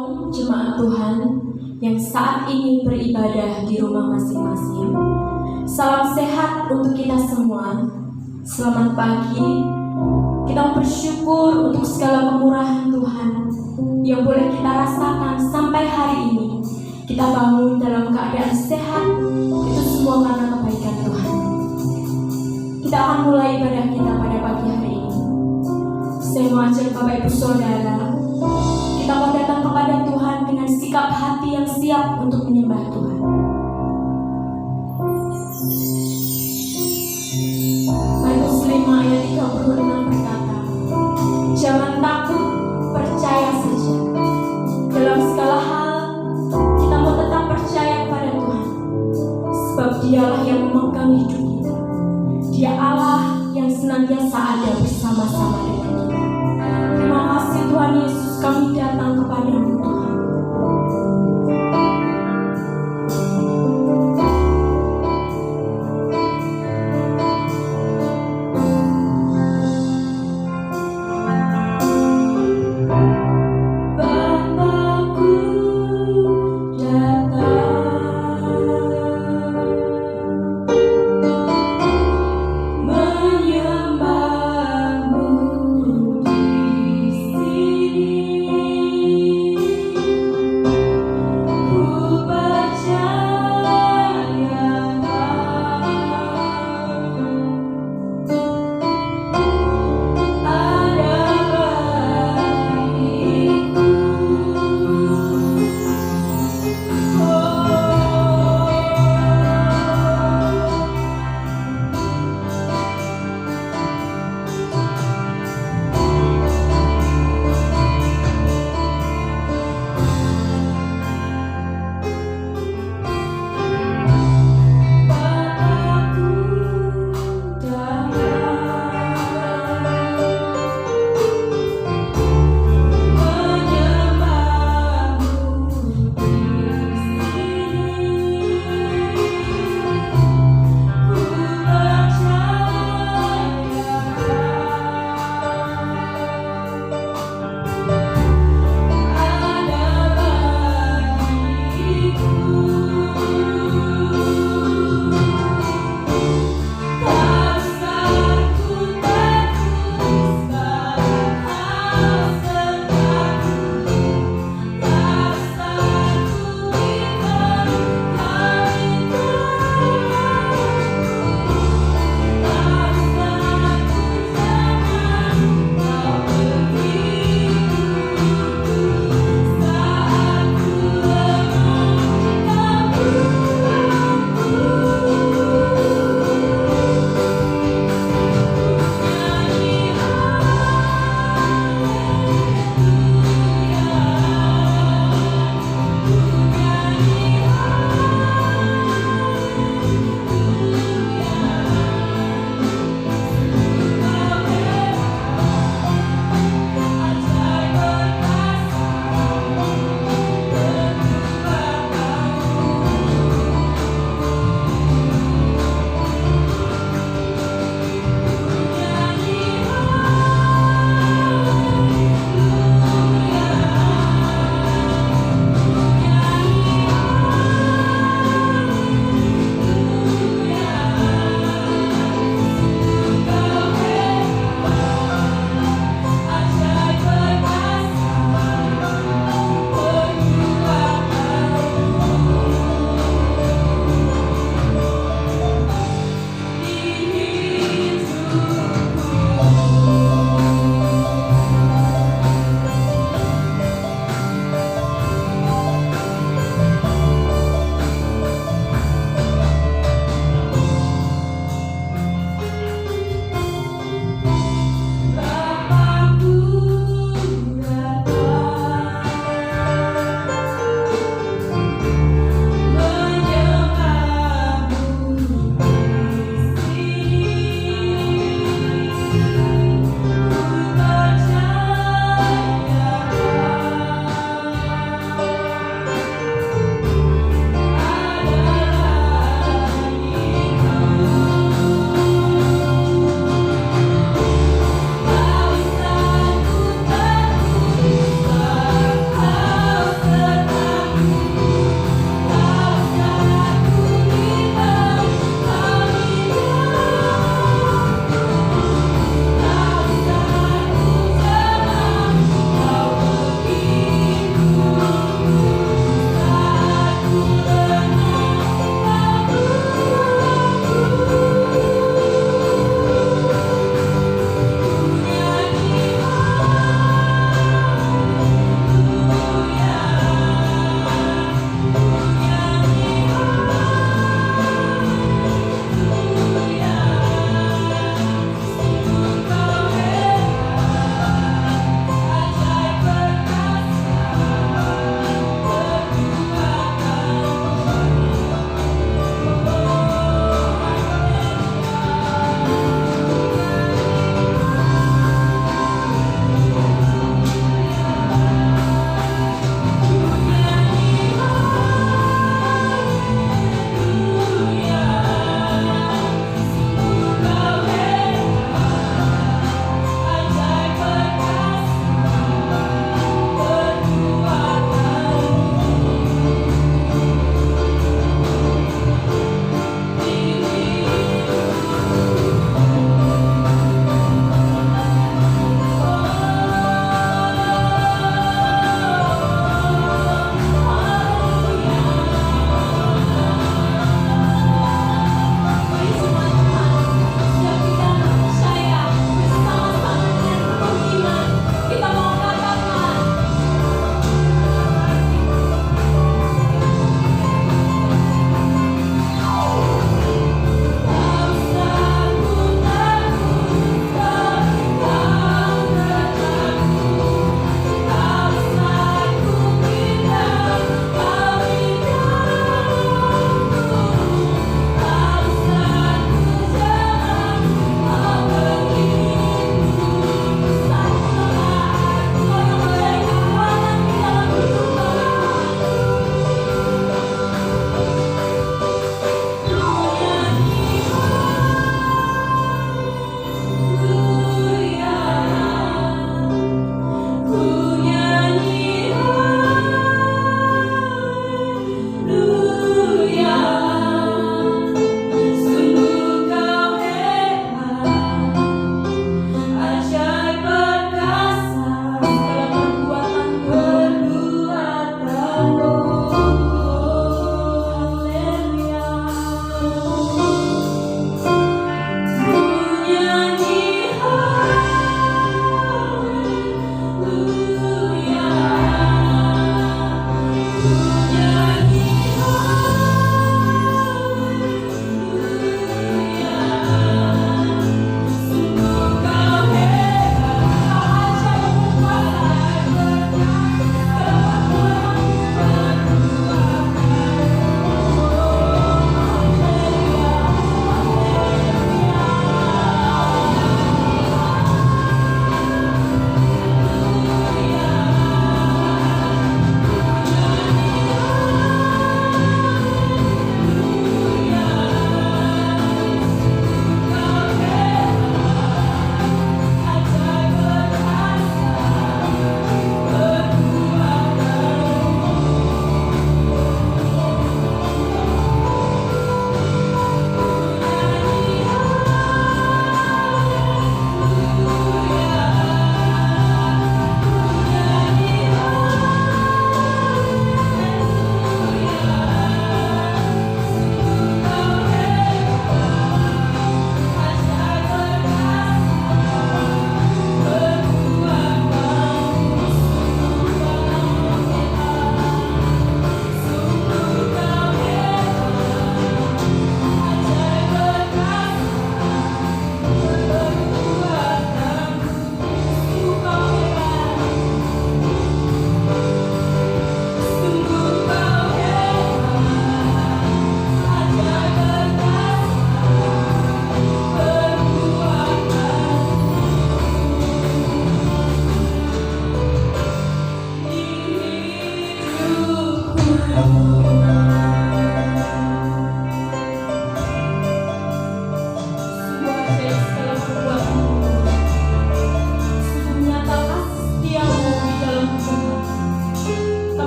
Shalom jemaat Tuhan yang saat ini beribadah di rumah masing-masing. Salam sehat untuk kita semua. Selamat pagi. Kita bersyukur untuk segala kemurahan Tuhan yang boleh kita rasakan sampai hari ini. Kita bangun dalam keadaan sehat, itu semua karena kebaikan Tuhan. Kita akan mulai ibadah kita pada pagi hari ini. Saya mau ajak Bapak Ibu Saudara, kita mau datang kepada Tuhan dengan sikap hati yang siap untuk menyembah Tuhan. Markus 5 ayat 36 berkata, jangan takut, percaya saja. Dalam segala hal, kita mau tetap percaya kepada Tuhan, sebab Dialah yang memegang hidup kita. Dia Allah yang senantiasa ada bersama-sama dengan kita. Terima kasih Tuhan Yesus, kami datang kepadamu Tuhan.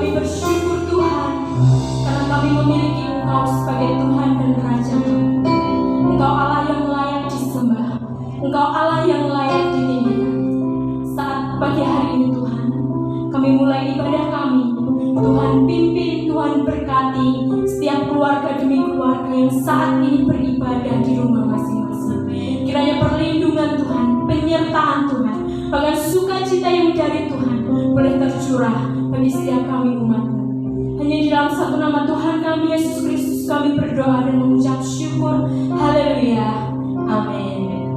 kami bersyukur Tuhan, karena kami memiliki Engkau sebagai Tuhan dan Raja kami. Engkau Allah yang layak disembah, Engkau Allah yang layak ditinggikan. Saat pagi hari ini Tuhan, kami mulai ibadah kami. Tuhan pimpin, Tuhan berkati setiap keluarga demi keluarga yang saat ini beribadah di rumah masing-masing. Kiranya perlindungan Tuhan, penyertaan Tuhan, bahkan sukacita yang dari Tuhan boleh tercurah bagi setiap kami umat. Hanya di dalam satu nama Tuhan kami Yesus Kristus kami berdoa dan mengucap syukur. Haleluya. Amin.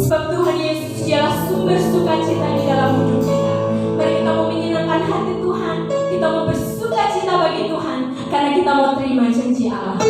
Sebab Tuhan Yesus ialah sumber sukacita di dalam hidup kita. Mari kita mau menyenangkan hati Tuhan, kita mau bersukacita bagi Tuhan, karena kita mau terima janji Allah.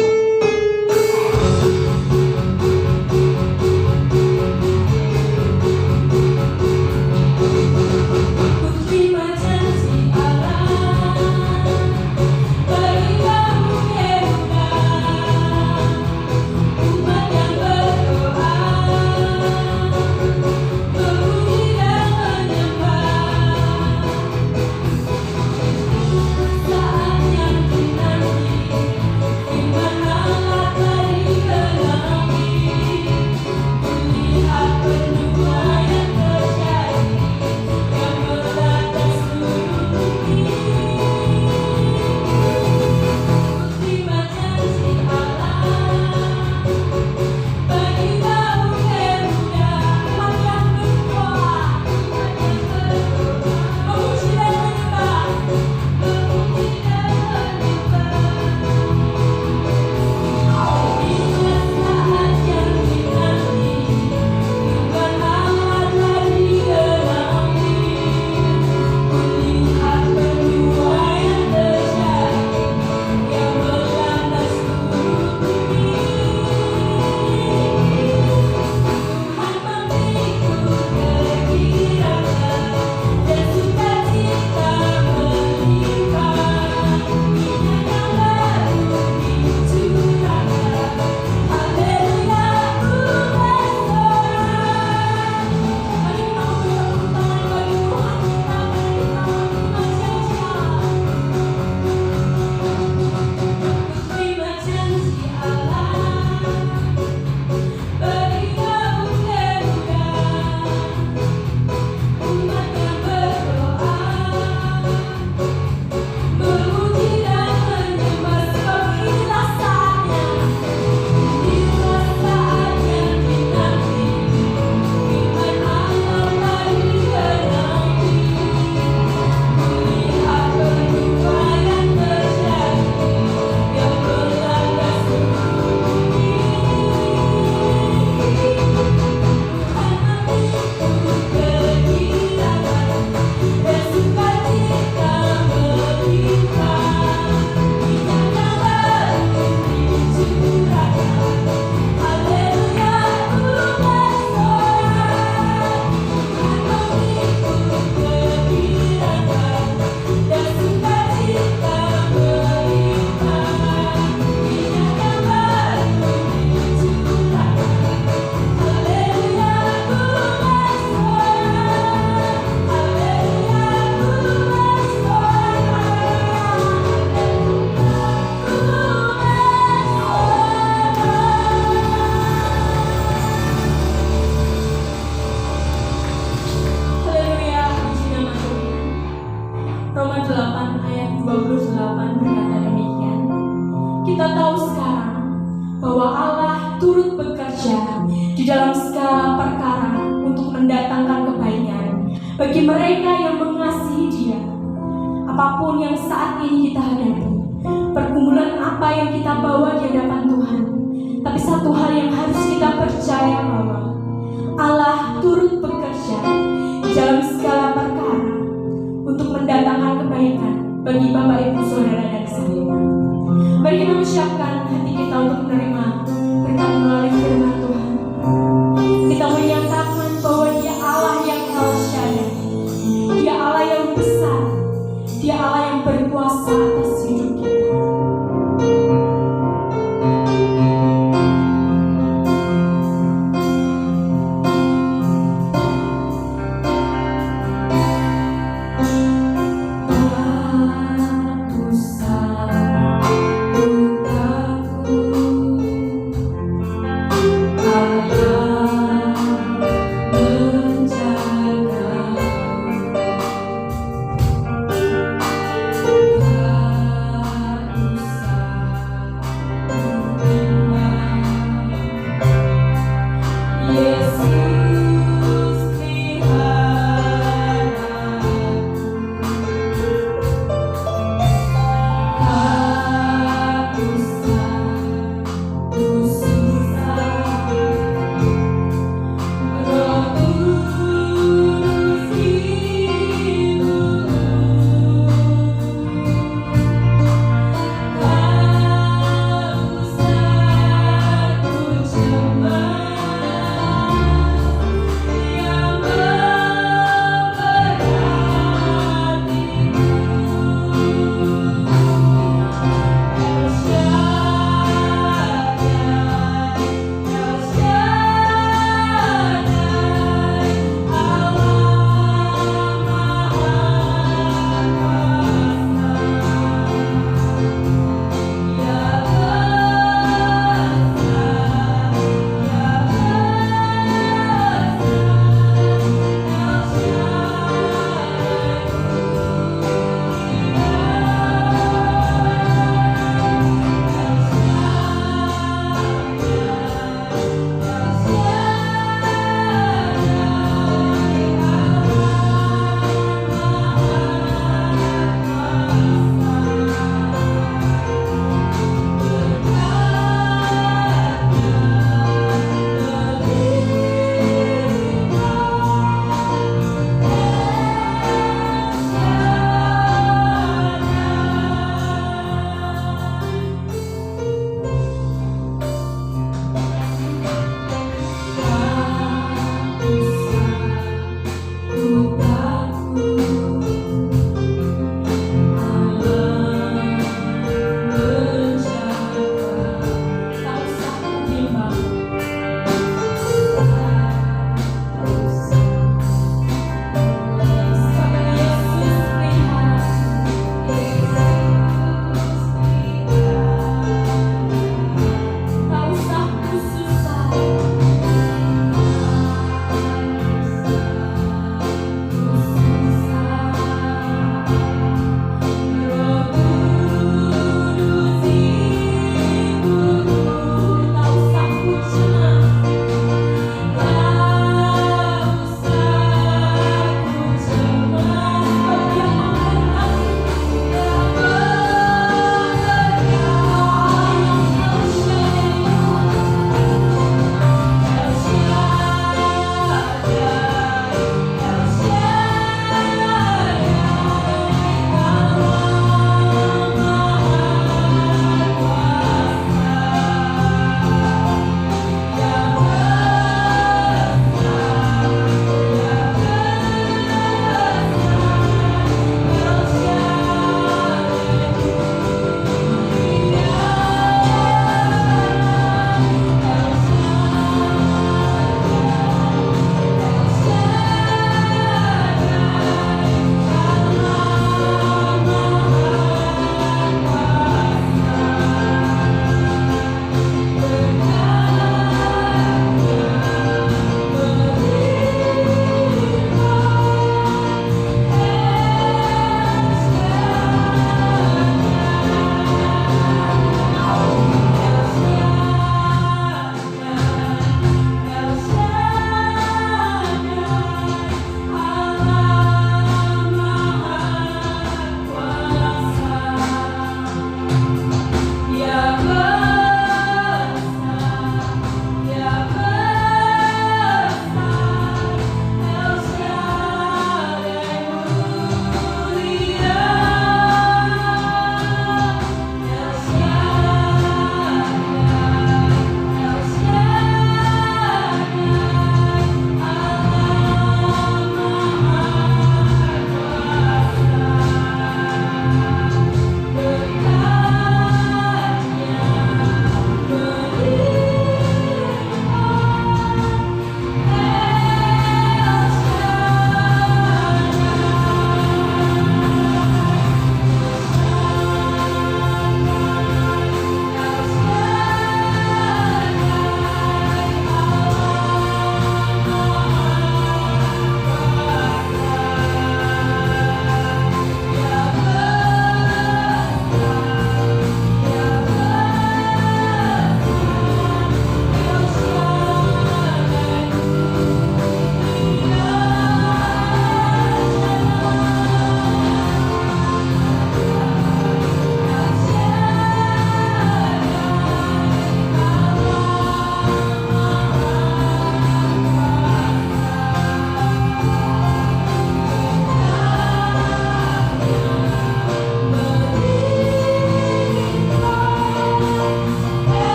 Roma 8 ayat 28 berkata demikian. Kita tahu sekarang bahwa Allah turut bekerja di dalam segala perkara untuk mendatangkan kebaikan bagi mereka yang mengasihi Dia. Apapun yang saat ini kita hadapi, pergumulan apa yang kita bawa di hadapan Tuhan, tapi satu hal yang harus kita percaya bahwa Allah turut bekerja di dalam segala perkara untuk mendatangkan kebaikan bagi Bapak Ibu Saudara dan saya. Mari kita menyiapkan hati kita untuk menerima berkat melalui firman Tuhan. Kita menyatakan bahwa Dia Allah yang El Shaddai, Dia Allah yang besar, Dia Allah yang berkuasa atas hidup kita.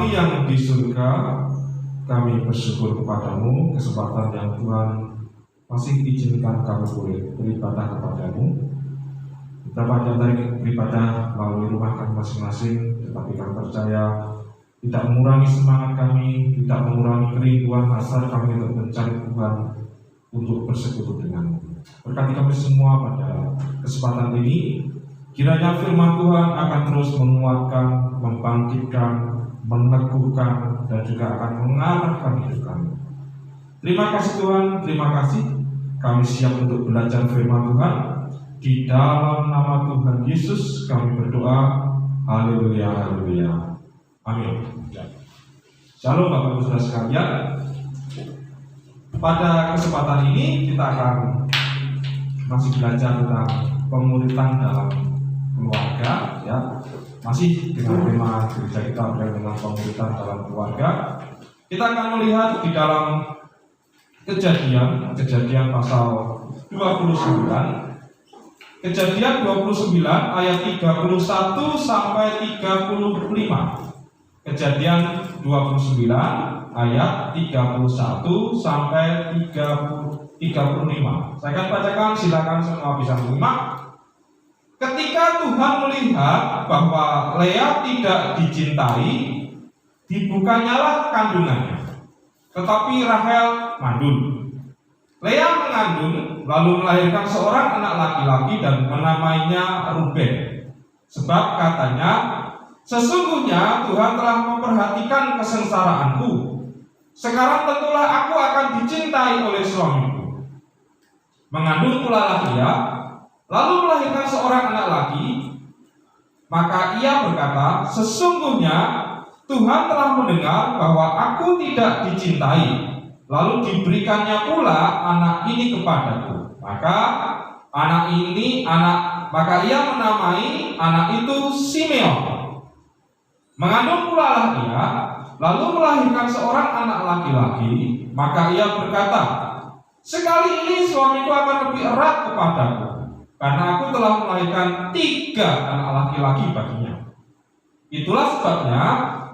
kami yang di surga, kami bersyukur kepadamu kesempatan yang Tuhan masih izinkan kami boleh beribadah kepadamu. Kita pada hari beribadah melalui rumah kami masing-masing, tetapi kami percaya tidak mengurangi semangat kami, tidak mengurangi kerinduan hasrat kami untuk mencari Tuhan, untuk bersekutu denganmu. Berkati kami semua pada kesempatan ini, kiranya firman Tuhan akan terus menguatkan, membangkitkan, meneguhkan, dan juga akan mengarahkan hidup kami. Terima kasih Tuhan, terima kasih. Kami siap untuk belajar firman Tuhan. Di dalam nama Tuhan Yesus kami berdoa. Haleluya, haleluya. Amin. Shalom Bapak Ibu Saudara sekalian. Pada kesempatan ini kita akan masih belajar tentang pemuritan dalam keluarga, ya. Masih dengan tema gereja kita berkaitan dengan pemuritan dalam keluarga. Kita akan melihat di dalam Kejadian pasal 29. Kejadian 29 ayat 31 sampai 35. Kejadian 29 ayat 31 sampai 35. Saya akan bacakan, silakan semua bisa menyimak. Ketika Tuhan melihat bahwa Lea tidak dicintai, dibukanyalah kandungannya. Tetapi Rahel mandul. Lea mengandung lalu melahirkan seorang anak laki-laki dan menamainya Ruben. Sebab katanya, sesungguhnya Tuhan telah memperhatikan kesengsaraanku. Sekarang tentulah aku akan dicintai oleh suamiku. Mengandung pula Lea, lalu melahirkan seorang anak laki. Maka ia berkata, sesungguhnya Tuhan telah mendengar bahwa aku tidak dicintai. Lalu diberikannya pula anak ini kepadaku. Maka ia menamai anak itu Simeon. Mengandung pula Lea, lalu melahirkan seorang anak laki-laki. Maka ia berkata, sekali ini suamiku akan lebih erat kepadaku, karena aku telah melahirkan 3 anak laki-laki baginya. Itulah sebabnya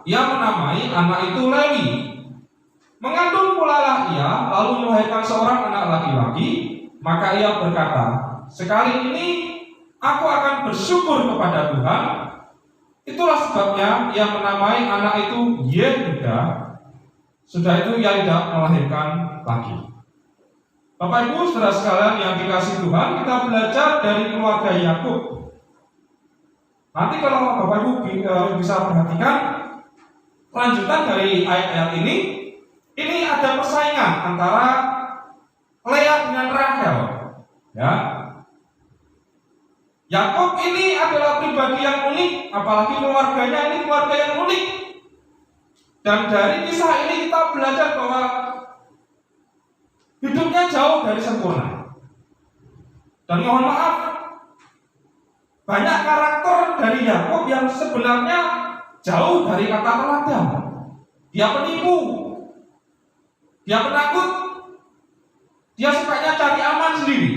ia menamai anak itu Lewi. Mengandung pula Lea, lalu melahirkan seorang anak laki-laki. Maka ia berkata, sekali ini aku akan bersyukur kepada Tuhan. Itulah sebabnya ia menamai anak itu Yehuda. Sudah itu ia tidak melahirkan lagi. Bapak Ibu saudara sekalian yang dikasihi Tuhan, kita belajar dari keluarga Yakub. Nanti kalau Bapak Ibu bisa perhatikan lanjutan dari ayat-ayat ini ada persaingan antara Lea dengan Rahel. Ya. Yakub ini adalah pribadi yang unik, apalagi keluarganya ini keluarga yang unik. Dan dari kisah ini kita belajar bahwa hidupnya jauh dari sempurna. Dan mohon maaf, banyak karakter dari Yakub yang sebenarnya jauh dari kata teladan. Dia penipu, dia penakut, dia sukanya cari aman sendiri.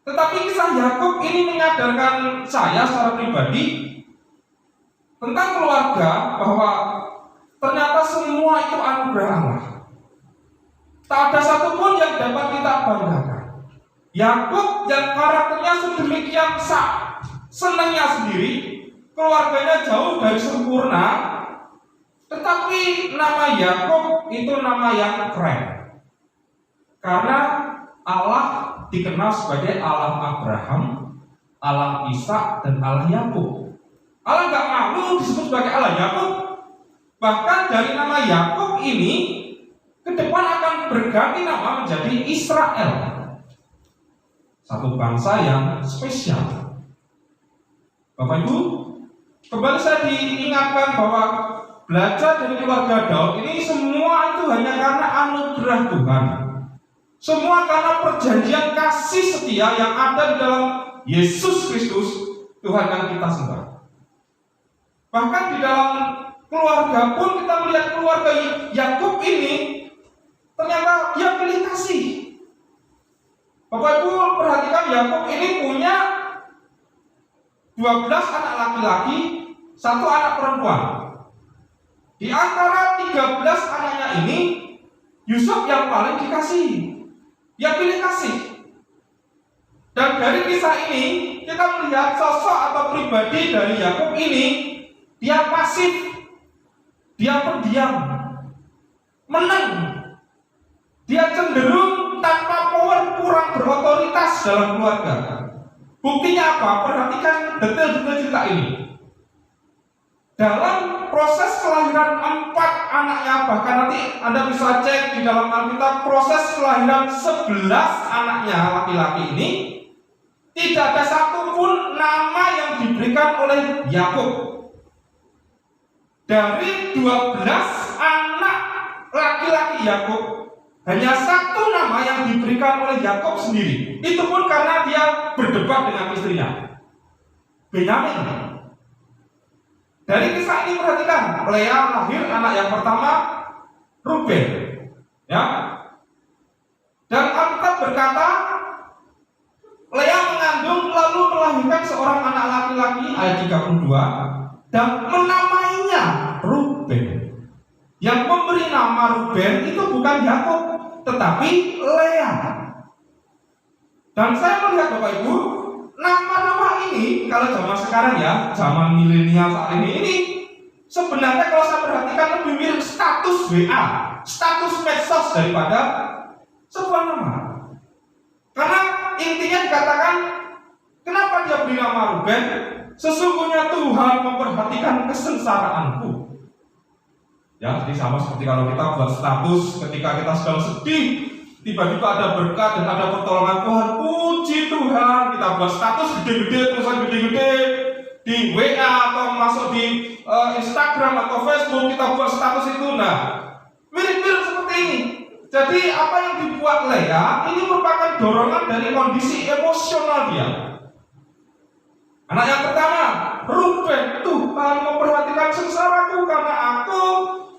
Tetapi kisah Yakub ini menyadarkan saya secara pribadi tentang keluarga, bahwa ternyata semua itu anugerah Allah. Tak ada satupun yang dapat kita banggakan. Yakub yang karakternya sedemikian senangnya sendiri, keluarganya jauh dari sempurna, tetapi nama Yakub itu nama yang keren. Karena Allah dikenal sebagai Allah Abraham, Allah Ishak, dan Allah Yakub. Allah nggak malu disebut sebagai Allah Yakub. Bahkan dari nama Yakub ini ke depan akan berganti nama menjadi Israel, satu bangsa yang spesial. Bapak Ibu, kembali saya diingatkan bahwa belajar dari keluarga Daud ini semua itu hanya karena anugerah Tuhan. Semua karena perjanjian kasih setia yang ada di dalam Yesus Kristus, Tuhan yang kita sembah. Bahkan di dalam keluarga pun kita melihat keluarga Yakub ini ternyata dia pilih kasih. Bapak Ibu perhatikan, Yakub ini punya 12 anak laki-laki, 1 anak perempuan. Di antara 13 anaknya ini, Yusuf yang paling dikasihi. Dia pilih kasih. Dan dari kisah ini, kita melihat sosok atau pribadi dari Yakub ini, dia pasif, dia pendiam, menang. Dia cenderung tanpa power, kurang berotoritas dalam keluarga. Buktinya apa? Perhatikan detail-detail cerita ini. Dalam proses kelahiran 4 anaknya, bahkan nanti Anda bisa cek di dalam Alkitab, proses kelahiran 11 anaknya laki-laki ini, tidak ada satupun nama yang diberikan oleh Yakub. Dari 12 anak laki-laki Yakub, hanya 1 nama yang diberikan oleh Yakub sendiri. Itu pun karena dia berdebat dengan istrinya, Benyamin. Dari kisah ini perhatikan, Lea lahir anak yang pertama, Ruben, ya. Dan Alkitab berkata, Lea mengandung lalu melahirkan seorang anak laki-laki, ayat 32, dan menamainya Ruben. Yang memberi nama Ruben itu bukan Yakub, tetapi Lea. Dan saya melihat Bapak Ibu, nama-nama ini, kalau zaman sekarang ya, zaman milenial saat ini sebenarnya kalau saya perhatikan lebih mirip status WA, status medsos daripada sebuah nama. Karena intinya dikatakan, kenapa dia beri nama Ruben? Sesungguhnya Tuhan memperhatikan kesengsaraanku. Ya, jadi sama seperti kalau kita buat status ketika kita sedang sedih, tiba-tiba ada berkat dan ada pertolongan Tuhan, puji Tuhan. Kita buat status gede-gede, tulisan gede-gede di WA atau masuk di Instagram atau Facebook, kita buat status itu. Nah, mirip-mirip seperti ini. Jadi apa yang dibuat Lea ini merupakan dorongan dari kondisi emosional dia. Anak yang pertama, Ruben, Tuhan memperhatikan sengsaraku karena aku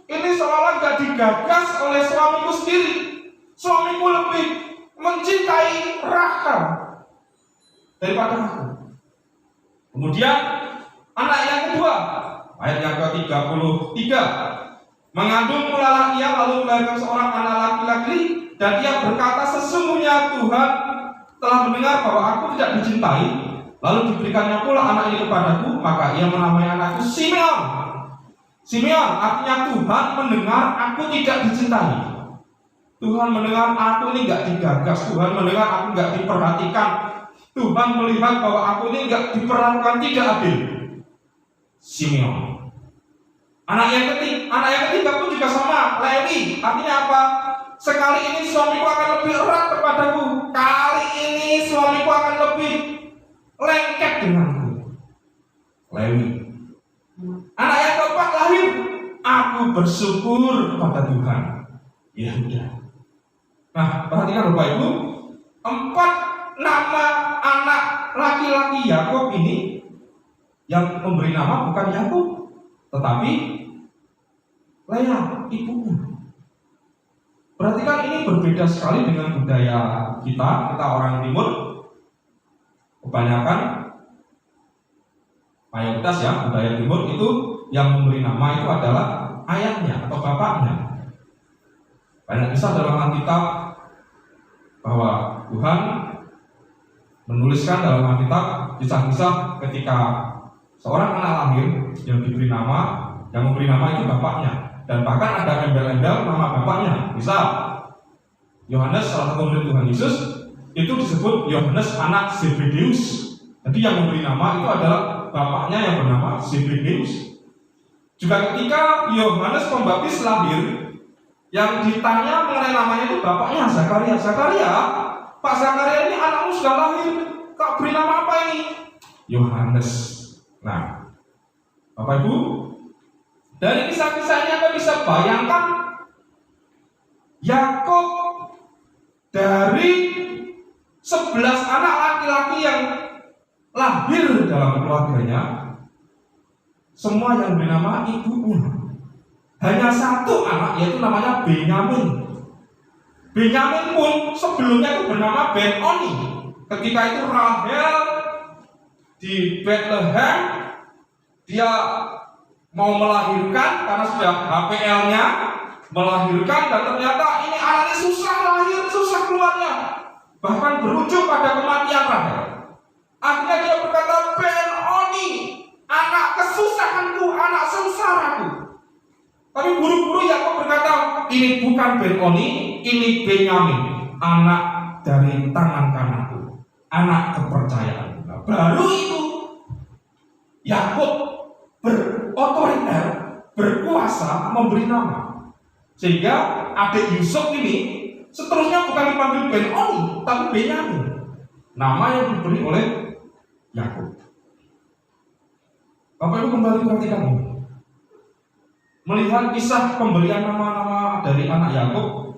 ini seolah gak digagas oleh suamiku sendiri. Suamiku lebih mencintai Rahel daripada aku. Kemudian anak yang kedua, ayat yang ke-33, mengandung mulalah ia lalu melahirkan seorang anak laki-laki, dan ia berkata, sesungguhnya Tuhan telah mendengar bahwa aku tidak dicintai, lalu diberikannya pula anak ini kepadaku, maka ia menamai anakku Simeon. Simeon artinya Tuhan mendengar aku tidak dicintai. Tuhan mendengar aku ini gak digagas, Tuhan mendengar aku gak diperhatikan, Tuhan melihat bahwa aku ini gak diperlakukan tidak adil. Simeon. Anak yang ketiga pun juga sama, Lewi. Artinya apa? Sekali ini suamiku akan lebih erat kepadaku, kali ini suamiku akan lebih lengket denganku. Lewi. Anak yang keempat lahir, aku bersyukur kepada Tuhan. Yehuda. Nah, perhatikan Bapak Ibu, 4 nama anak laki-laki Yakub ini, yang memberi nama bukan Yakub, tetapi Lea, ibunya. Perhatikan, ini berbeda sekali dengan budaya kita orang timur. Kebanyakan, mayoritas ya, budaya timur itu yang memberi nama itu adalah ayahnya atau bapaknya. Banyak kisah dalam Alkitab bahwa Tuhan menuliskan dalam Alkitab kisah-kisah ketika seorang anak lahir yang diberi nama, yang memberi nama itu bapaknya, dan bahkan ada embel-embel nama bapaknya. Misal Yohanes, salah satu murid Tuhan Yesus, itu disebut Yohanes anak Zebedeus. Jadi yang memberi nama itu adalah bapaknya yang bernama Zebedeus. Juga ketika Yohanes Pembaptis lahir, yang ditanya mengenai namanya itu bapaknya Zakaria. Zakaria, Pak Zakaria ini anakmu sudah lahir, kok beri nama apa ini? Yohanes. Nah, Bapak Ibu, dari kisah-kisahnya Anda bisa bayangkan Yakub dari 11 anak laki-laki yang lahir dalam keluarganya, semua yang bernama ibunya. Hanya 1 anak, yaitu namanya Benyamin. Benyamin pun sebelumnya itu bernama Ben-Oni. Ketika itu Rahel di Bethlehem, dia mau melahirkan karena sudah HPL-nya, melahirkan dan ternyata ini anaknya susah lahir, susah keluarnya, bahkan berujung pada kematian Rahel. Akhirnya dia berkata, Ben-Oni, anak kesusahanku, anak sengsaraku. Tapi buru-buru Yakub berkata, ini bukan Ben-Oni, ini Benyamin, anak dari tangan kananku, anak kepercayaan. Nah, baru itu Yakub berotoriter, berkuasa, memberi nama. Sehingga adik Yusuf ini seterusnya bukan dipanggil Ben-Oni, tapi Benyamin, nama yang diberi oleh Yakub. Bapak Ibu kembali perhatikan ini. Melihat kisah pemberian nama-nama dari anak Yakub,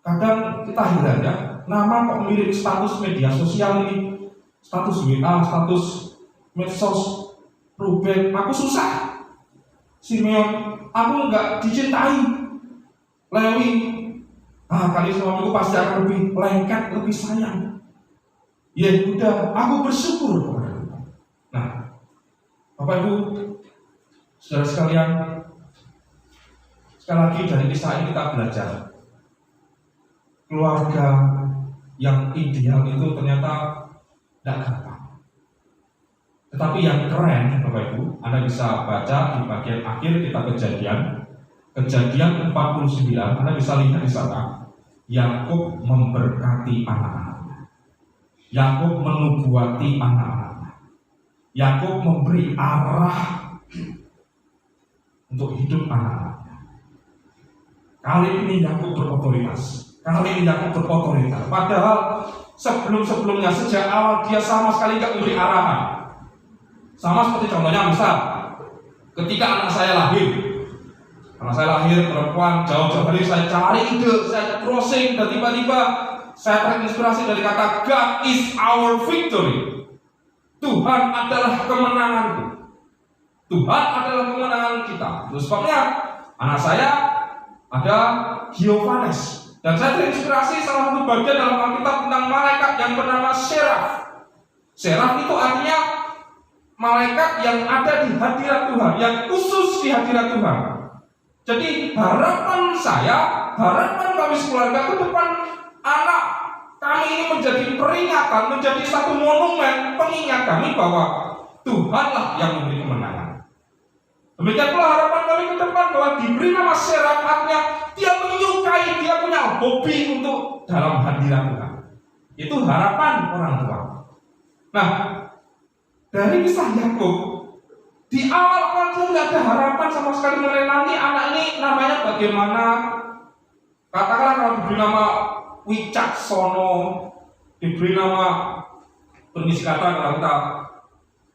kadang kita heran ya, nama kok mirip status media sosial ini, status WA, status medsos. Ruben, aku susah. Simeon, aku enggak dicintai. Lewi, kali suamiku pasti akan lebih lengket, lebih sayang. Yehuda, aku bersyukur. Nah, Bapak Ibu, saudara sekalian, sekali lagi dari kisah ini kita belajar keluarga yang ideal itu ternyata tidak gampang. Tetapi yang keren, Bapak Ibu, Anda bisa baca di bagian akhir kitab Kejadian 49, Anda bisa lihat di sana, Yakub memberkati anak-anaknya, Yakub menubuati anak-anaknya, Yakub memberi arah untuk hidup anak-anaknya. Kali ini Yakub berotoritas, padahal sebelum-sebelumnya sejak awal dia sama sekali tidak memberi arahan. Sama seperti contohnya misal ketika anak saya lahir perempuan, jauh-jauh hari saya cari ide, saya crossing, dan tiba-tiba saya terinspirasi dari kata God is our victory. Tuhan adalah kemenanganku. Tuhan adalah kemenangan kita. Terus sebabnya anak saya ada Giovannes, dan saya terinspirasi salah satu bagian dalam Alkitab tentang malaikat yang bernama Seraf. Seraf itu artinya malaikat yang ada di hadirat Tuhan, yang khusus di hadirat Tuhan. Jadi harapan saya, harapan kami sekeluarga ke depan, anak kami ini menjadi peringatan, menjadi satu monumen pengingat kami bahwa Tuhanlah yang memberi kemenangan. Demikian pula harapan kami ke depan bahwa diberi nama Seraf, artinya dia menyukai, dia punya hobi untuk dalam hadirat Tuhan. Itu harapan orang tua. Nah, dari kisah Yakub, di awal dia nggak ada harapan sama sekali mengenai nanti anak ini namanya bagaimana. Katakanlah kalau diberi nama Wicaksono, diberi nama permisi kata, kalau kita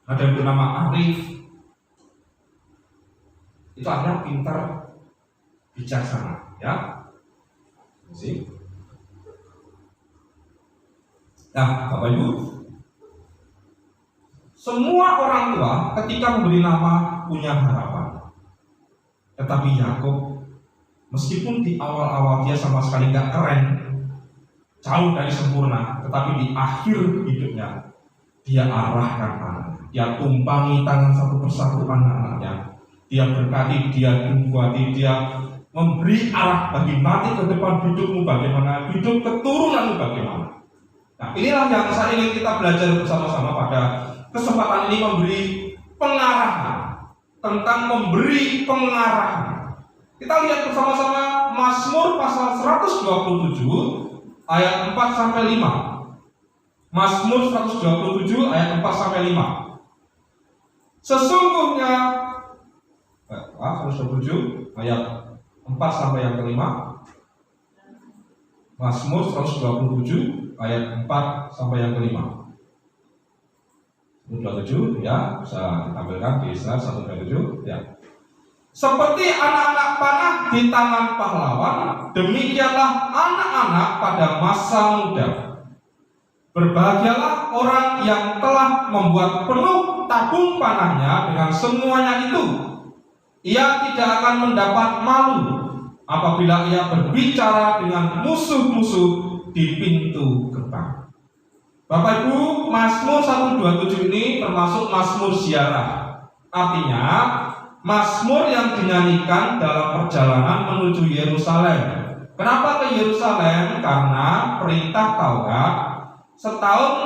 ada yang bernama Arif, itu artinya pintar, bijaksana, ya. Nah, Bapak Ibu, semua orang tua ketika memberi nama punya harapan. Tetapi Yakub, meskipun di awal-awal dia sama sekali nggak keren, jauh dari sempurna, tetapi di akhir hidupnya dia arahkan anaknya, dia tumpangi tangan satu persatu anak-anaknya, dia berkati, dia nubuati, dia memberi arah bagi nanti ke depan hidupmu bagaimana, hidup keturunanmu bagaimana. Nah, inilah yang saya ingin kita belajar bersama-sama pada kesempatan ini, memberi pengarahan, tentang memberi pengarahan. Kita lihat bersama-sama Mazmur pasal 127 ayat 4 sampai 5. Mazmur 127 ayat 4 sampai 5. Sesungguhnya 127 ayat 4 sampai yang kelima. Mazmur 127 ayat 4 sampai yang kelima. 127 ya, bisa ditampilkan di slide 127 ya. Seperti anak-anak panah di tangan pahlawan, demikianlah anak-anak pada masa muda. Berbahagialah orang yang telah membuat penuh tabung panahnya dengan semuanya itu. Ia tidak akan mendapat malu apabila ia berbicara dengan musuh-musuh di pintu gerbang. Bapak Ibu, Mazmur 127 ini termasuk Mazmur ziarah. Artinya Mazmur yang dinyanyikan dalam perjalanan menuju Yerusalem. Kenapa ke Yerusalem? Karena perintah Taurat setahun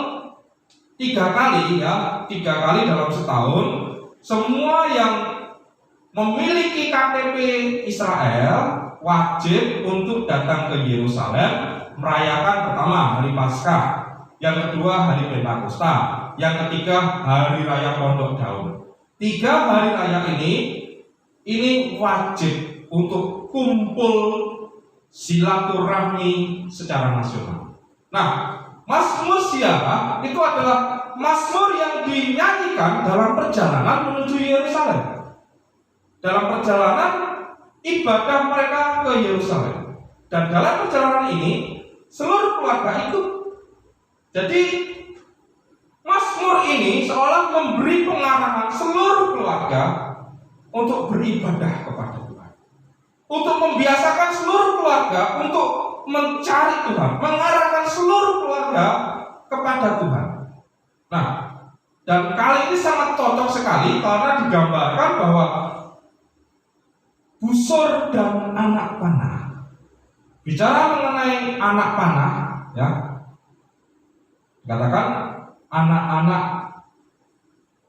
3 kali, ya, 3 kali dalam setahun, semua yang memiliki KTP Israel wajib untuk datang ke Yerusalem merayakan pertama hari Paskah, yang kedua hari Pentakosta, yang ketiga hari raya Pondok Daun. 3 hari raya ini wajib untuk kumpul silaturahmi secara nasional. Nah, Mazmur siapa? Itu adalah Mazmur yang dinyanyikan dalam perjalanan menuju Yerusalem. Dalam perjalanan ibadah mereka ke Yerusalem. Dan dalam perjalanan ini seluruh keluarga ikut. Jadi Mazmur ini seolah memberi pengarahan seluruh keluarga untuk beribadah kepada Tuhan, untuk membiasakan seluruh keluarga untuk mencari Tuhan, mengarahkan seluruh keluarga kepada Tuhan. Nah, dan kali ini sangat cocok sekali karena digambarkan bahwa busur dan anak panah. Bicara mengenai anak panah, ya, katakan anak-anak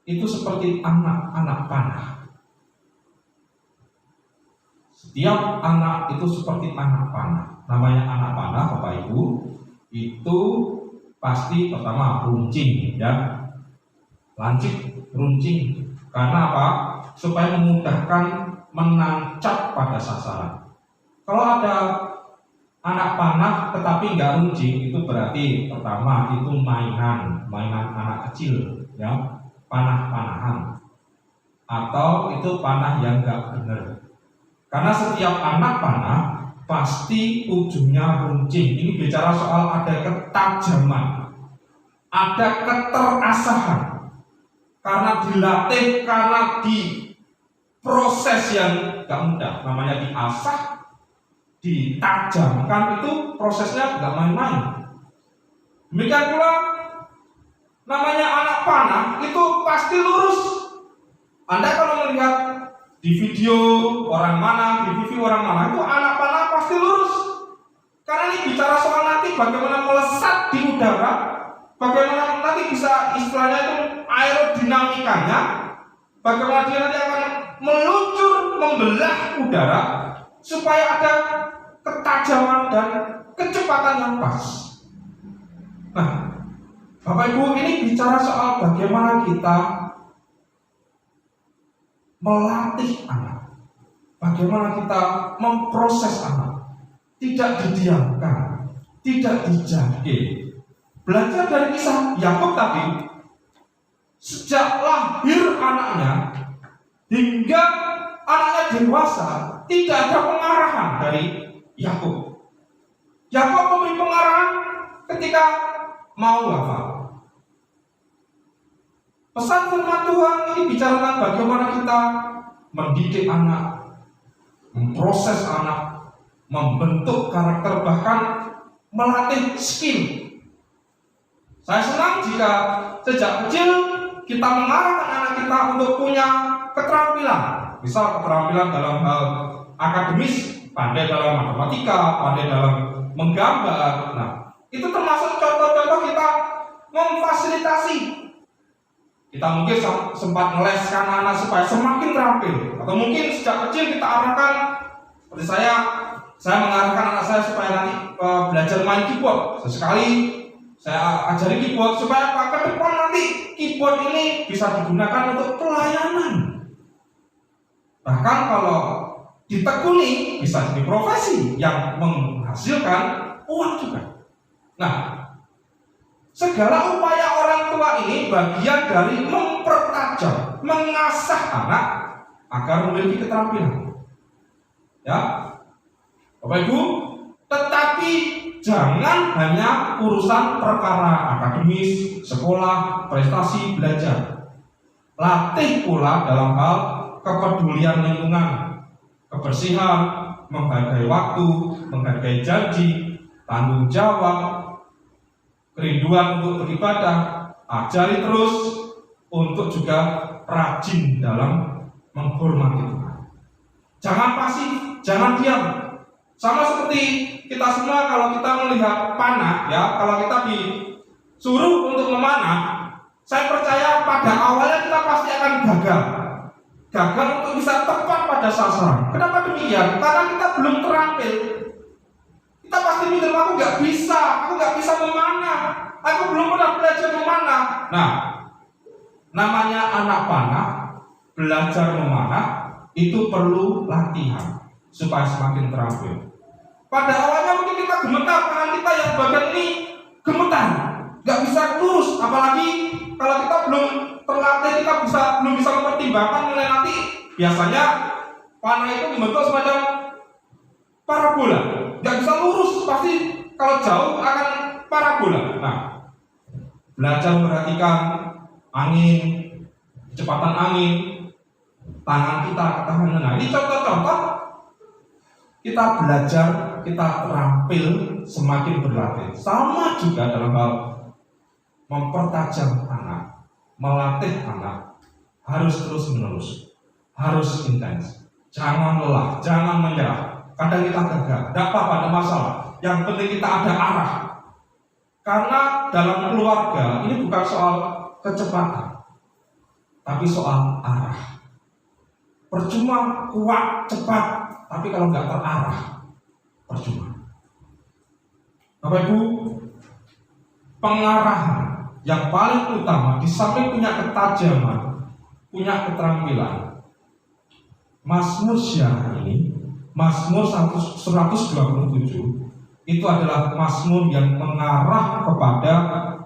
itu seperti anak-anak panah. Setiap anak itu seperti anak panah. Namanya anak panah, Bapak Ibu, itu pasti pertama runcing, ya, lancip, runcing. Karena apa? Supaya memudahkan menancap pada sasaran. Kalau ada anak panah tetapi nggak runcing, itu berarti pertama itu mainan anak kecil, ya, panah-panahan, atau itu panah yang nggak benar. Karena setiap anak panah pasti ujungnya runcing. Ini bicara soal ada ketajaman, ada keterasahan, karena dilatih, karena di proses yang gak mudah, namanya diasah, ditajamkan, itu prosesnya gak main-main. Demikian pula namanya anak panah itu pasti lurus. Anda kalau melihat di video orang mana, di TV orang mana, itu anak panah pasti lurus. Karena ini bicara soal nanti bagaimana melesat di udara, bagaimana nanti bisa istilahnya itu aerodinamikanya, bagaimana dia nanti akan meluncur, membelah udara supaya ada ketajaman dan kecepatan yang pas. Nah, Bapak Ibu, ini bicara soal bagaimana kita melatih anak, bagaimana kita memproses anak, tidak didiamkan, tidak dijangkit. Belajar dari kisah Yakub tadi, sejak lahir anaknya hingga anaknya dewasa, tidak ada pengarahan dari Yakub. Yakub memberi pengarahan ketika mau hafal. Pesan firman Tuhan ini bicara tentang bagaimana kita mendidik anak, memproses anak, membentuk karakter, bahkan melatih skill. Saya senang jika sejak kecil kita mengarahkan anak kita untuk punya keterampilan. Misal keterampilan dalam hal akademis, pandai dalam matematika, pandai dalam menggambar. Nah, itu termasuk contoh-contoh kita memfasilitasi. Kita mungkin sempat meleskan anak supaya semakin terampil, atau mungkin sejak kecil kita arahkan, seperti saya mengarahkan anak saya supaya nanti belajar main keyboard. Sesekali saya ajari keyboard supaya ke depan nanti keyboard ini bisa digunakan untuk pelayanan. Bahkan kalau ditekuni bisa jadi profesi yang menghasilkan uang juga. Nah, segala upaya orang tua ini bagian dari mempertajam, mengasah anak agar memiliki keterampilan. Ya, Bapak Ibu, tetapi jangan hanya urusan perkara akademis, sekolah, prestasi, belajar. Latih pula dalam hal kepedulian lingkungan, kebersihan, menghargai waktu, menghargai janji, tanggung jawab, kerinduan untuk beribadah. Ajari terus untuk juga rajin dalam menghormati Tuhan. Jangan pasif, jangan diam. Sama seperti kita semua kalau kita melihat panah, ya, kalau kita disuruh untuk memanah, saya percaya pada awalnya kita pasti akan gagal. Gagal untuk bisa tepat pada sasaran. Kenapa demikian? Karena kita belum terampil. Kita pasti mikir, aku nggak bisa memanah, aku belum pernah belajar memanah. Nah, namanya anak panah, belajar memanah itu perlu latihan supaya semakin terampil. Pada awalnya mungkin kita gemetar, tangan kita yang bagian ini gemetar, nggak bisa lurus. Apalagi kalau kita belum terlatih, kita belum bisa mempertimbangkan mengenai nanti. Biasanya panah itu membentuk semacam parabola, nggak bisa lurus, pasti kalau jauh akan parabola. Nah, belajar memperhatikan angin, kecepatan angin, tangan kita, ketahanan. Nah, ini contoh-contoh kita belajar, kita terampil semakin berlatih. Sama juga dalam hal mempertajam anak, melatih anak, harus terus-menerus, harus intens. Jangan lelah, jangan menyerah. Kadang kita gagal, tidak apa-apa, ada masalah. Yang penting kita ada arah. Karena dalam keluarga ini bukan soal kecepatan, tapi soal arah. Percuma kuat, cepat, tapi kalau nggak terarah, percuma. Bapak Ibu, pengarahan yang paling utama di samping punya ketajaman, punya keterampilan. Mazmur Syair ini, Mazmur 127 itu adalah Mazmur yang mengarah kepada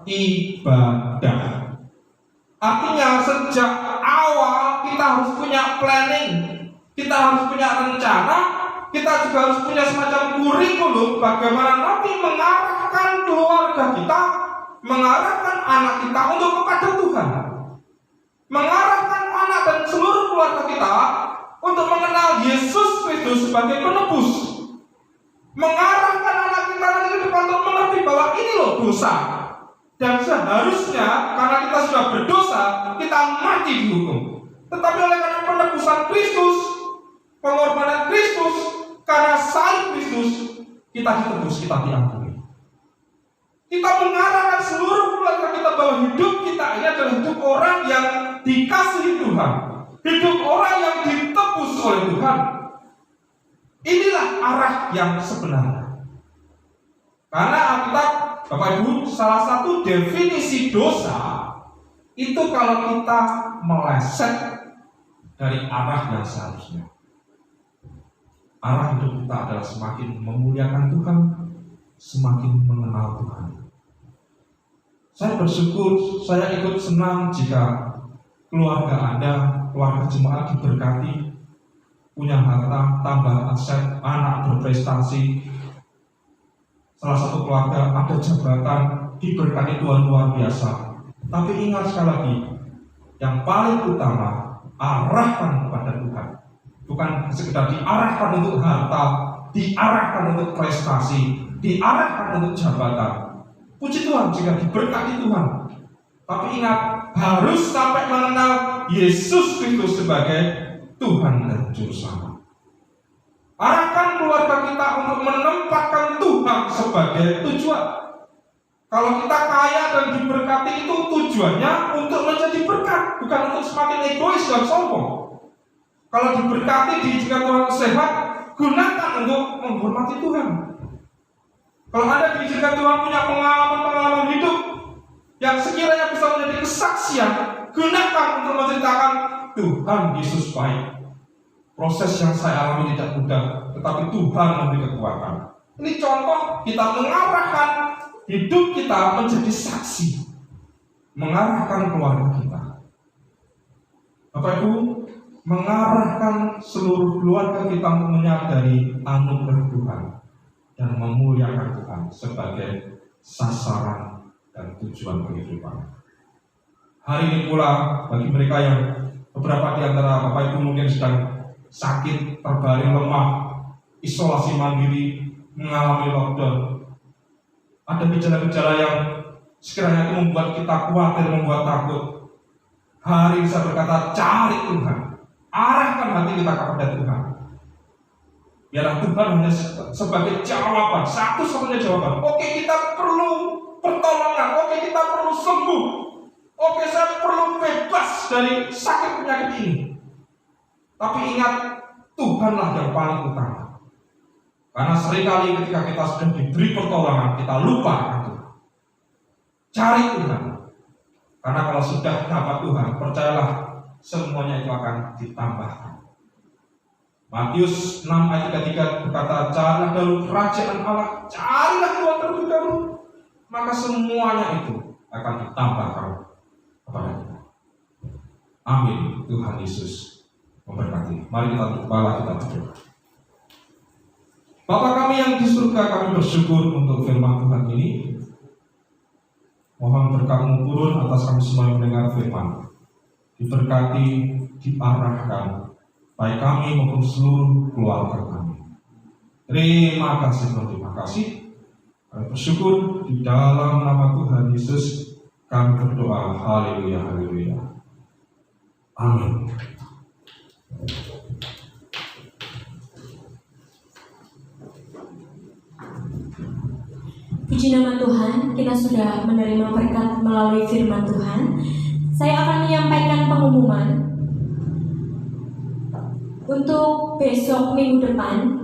ibadah. Artinya sejak awal kita harus punya planning, kita harus punya rencana, kita juga harus punya semacam kurikulum bagaimana nanti mengarahkan keluarga kita, mengarahkan anak kita untuk kepada Tuhan, mengarahkan anak dan seluruh keluarga kita untuk mengenal Yesus Kristus sebagai penebus, mengarahkan anak kita nanti ke depan untuk mengerti bahwa ini loh dosa, dan seharusnya karena kita sudah berdosa kita mati dihukum. Tetapi oleh karena penebusan Kristus, pengorbanan Kristus, karena salib Kristus, kita ditebus, kita diampuni. Kita mengarahkan seluruh keluarga kita bahwa hidup kita ini adalah hidup orang yang dikasihi Tuhan, hidup orang yang ditebus oleh Tuhan. Inilah arah yang sebenarnya. Karena Alkitab, Bapak Ibu, salah satu definisi dosa itu kalau kita meleset dari arah yang seharusnya. Arah hidup kita adalah semakin memuliakan Tuhan, semakin mengenal Tuhan. Saya bersyukur, saya ikut senang jika keluarga Anda, keluarga jemaat diberkati, punya harta, tambah aset, anak berprestasi. Salah satu keluarga ada jabatan, diberkati Tuhan luar biasa. Tapi ingat sekali lagi, yang paling utama, arahkan kepada Tuhan. Bukan sekedar diarahkan untuk harta, diarahkan untuk prestasi, diarahkan untuk jabatan. Puji Tuhan jika diberkati Tuhan. Tapi ingat, harus sampai mengenal Yesus Kristus sebagai Tuhan dan Juru Selamat. Arahkan keluarga kita untuk menempatkan Tuhan sebagai tujuan. Kalau kita kaya dan diberkati itu tujuannya untuk menjadi berkat, bukan untuk semakin egois dan sombong. Kalau diberkati, diizinkan Tuhan sehat, gunakan untuk menghormati Tuhan. Kalau Anda diizinkan Tuhan punya pengalaman-pengalaman hidup yang sekiranya bisa menjadi kesaksian, gunakan untuk menceritakan Tuhan Yesus baik. Proses yang saya alami tidak mudah, tetapi Tuhan memberi kekuatan. Ini contoh kita mengarahkan hidup kita menjadi saksi, mengarahkan keluarga kita. Bapak Ibu, mengarahkan seluruh keluarga kita untuk menyadari anugerah Tuhan dan memuliakan Tuhan sebagai sasaran dan tujuan kehidupan. Hari ini pula bagi mereka yang beberapa di antara Bapak Ibu mungkin sedang sakit, terbaring lemah, isolasi mandiri, mengalami lockdown, ada gejala-gejala yang sekiranya itu membuat kita khawatir, membuat takut. Hari ini saya berkata, cari Tuhan, Arahkan hati kita kepada Tuhan. Biarlah Tuhan hanya sebagai jawaban, satu-satunya jawaban. Oke, kita perlu pertolongan. Oke, kita perlu sembuh. Oke, saya perlu bebas dari sakit penyakit ini. Tapi ingat, Tuhanlah yang paling utama. Karena seringkali ketika kita sudah diberi pertolongan, kita lupa akan Tuhan. Cari Tuhan. Karena kalau sudah dapat Tuhan, percayalah semuanya itu akan ditambahkan. Matius 6 ayat 33 berkata, carilah dahulu kerajaan Allah, carilah Tuhan terlebih dahulu, maka semuanya itu akan ditambahkan kepada kita. Amin. Tuhan Yesus memberkati. Mari kita berkepala, kita berdoa. Bapa kami yang di surga, kami bersyukur untuk firman Tuhan ini. Mohon berkat-Mu turun atas kami semua yang mendengar firman. Diberkati, diarahkan, baik kami maupun seluruh keluarga kami. Terima kasih Tuhan, terima kasih. Kami bersyukur di dalam nama Tuhan Yesus kami berdoa. Haleluya, haleluya. Amin. Puji nama Tuhan, kita sudah menerima berkat melalui firman Tuhan. Saya akan menyampaikan pengumuman untuk besok minggu depan.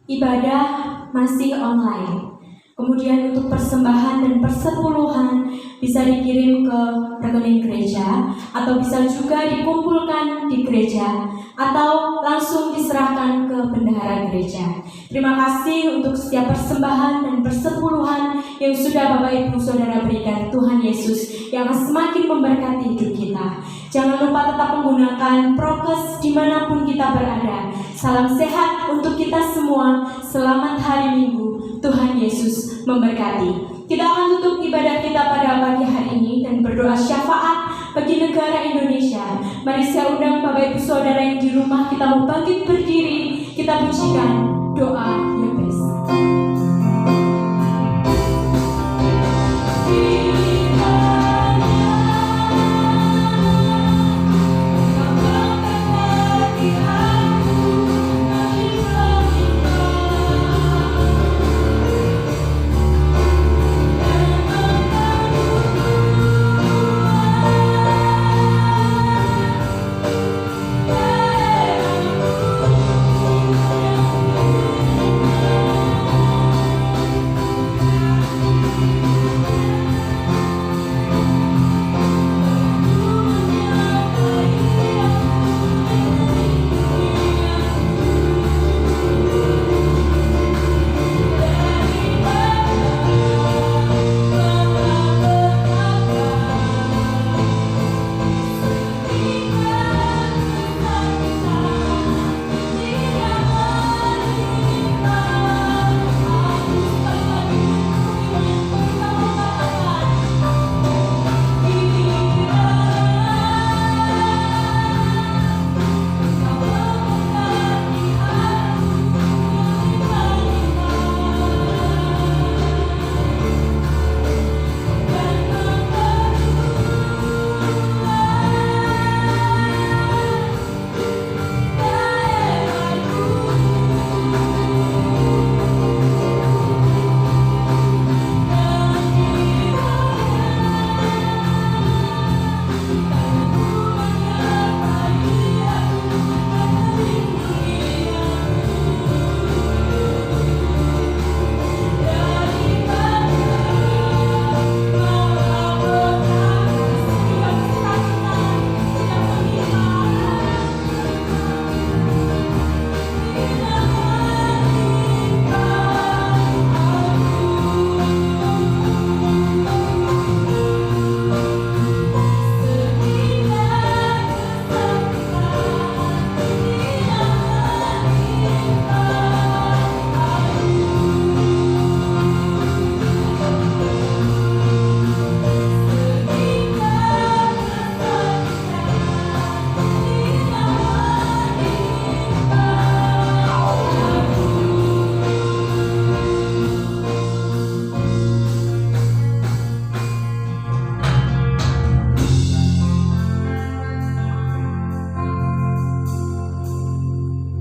Ibadah masih online. Kemudian untuk persembahan dan persepuluhan bisa dikirim ke rekening gereja, atau bisa juga dikumpulkan di gereja, atau langsung diserahkan ke bendahara gereja. Terima kasih untuk setiap persembahan dan persepuluhan yang sudah Bapak Ibu Saudara berikan. Tuhan Yesus yang akan semakin memberkati hidup kita. Jangan lupa tetap menggunakan prokes dimanapun kita berada. Salam sehat untuk kita semua. Selamat hari Minggu. Tuhan Yesus memberkati. Kita akan tutup ibadah kita pada pagi hari ini dan berdoa syafaat bagi negara Indonesia. Mari saya undang Bapak Ibu Saudara yang di rumah, kita mau bangkit berdiri, kita pujikan doa Yabes.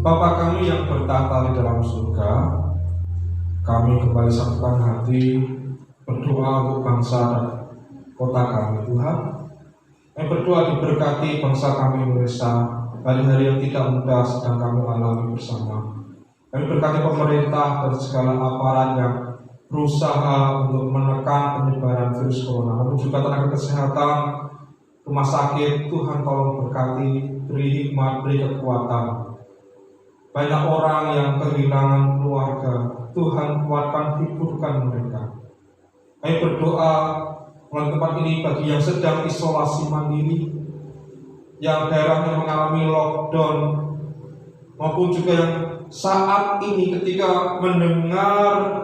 Bapa kami yang bertata di dalam surga, kami kembali satukan hati berdoa untuk bangsa dan kota kami Tuhan. Kami berdoa diberkati bangsa kami Indonesia, hari-hari yang tidak mudah sedang kami alami bersama. Kami berkati pemerintah dan segala aparat yang berusaha untuk menekan penyebaran virus corona, namun juga tenaga kesehatan, rumah sakit. Tuhan tolong berkati, beri hikmat, beri kekuatan. Banyak orang yang kehilangan keluarga, Tuhan kuatkan, hiburkan mereka. Kami berdoa melalui tempat ini bagi yang sedang isolasi mandiri, yang daerahnya mengalami lockdown, maupun juga yang saat ini ketika mendengar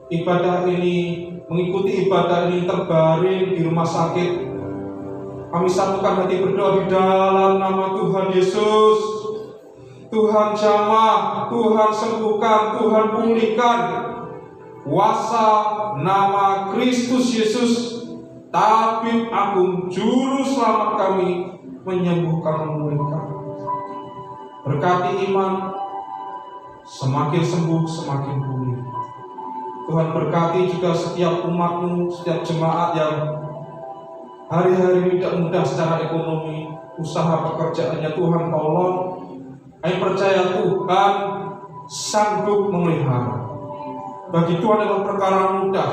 ibadah ini, mengikuti ibadah ini terbaring di rumah sakit. Kami satukan hati berdoa di dalam nama Tuhan Yesus. Tuhan jamah, Tuhan sembuhkan, Tuhan pulihkan. Kuasa nama Kristus Yesus, Tabib Agung, Juru Selamat kami, menyembuhkan, memulihkan. Berkati iman, semakin sembuh, semakin pulih. Tuhan berkati juga setiap umat-Mu, setiap jemaat yang hari-hari tidak mudah secara ekonomi, usaha pekerjaannya. Tuhan tolong. Kami percaya Tuhan sanggup memelihara. Bagi Tuhan adalah perkara mudah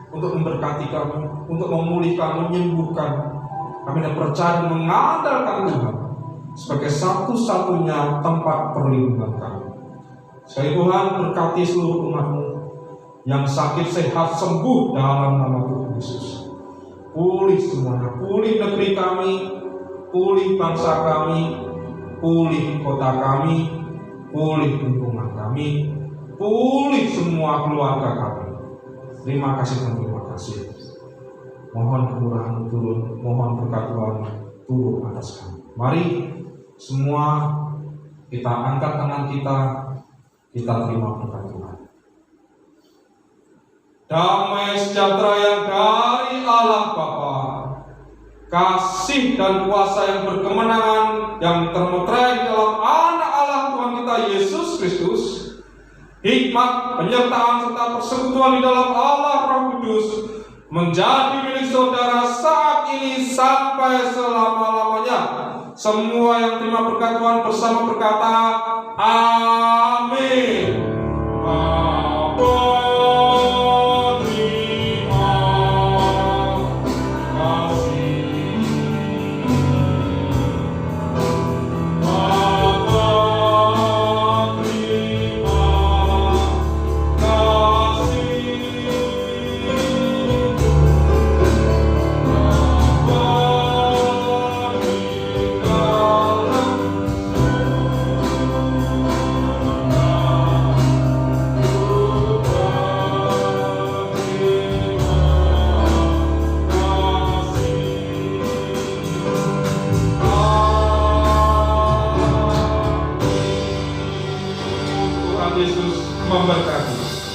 untuk memberkati kami, untuk memulihkan, menyembuhkan. Kami percaya dan mengandalkan Tuhan sebagai satu-satunya tempat perlindungan kami. Sekali Tuhan berkati seluruh umat-Mu yang sakit sehat sembuh dalam nama Tuhan Yesus. Pulih semuanya, pulih negeri kami, pulih bangsa kami, pulih kota kami, pulih lingkungan kami, pulih semua keluarga kami. Terima kasih dan terima kasih. Mohon kemurahan turun, mohon berkat Tuhan turun atas kami. Mari semua kita angkat tangan kita terima berkat Tuhan. Damai sejahtera yang dari Allah Bapa, kasih dan kuasa yang berkemenangan yang termeterai dalam Anak Allah Tuhan kita Yesus Kristus, hikmat, penyertaan serta persekutuan di dalam Allah Roh Kudus menjadi milik saudara saat ini sampai selama-lamanya. Semua yang terima berkat Tuhan bersama berkata amin. Yesus memberkati.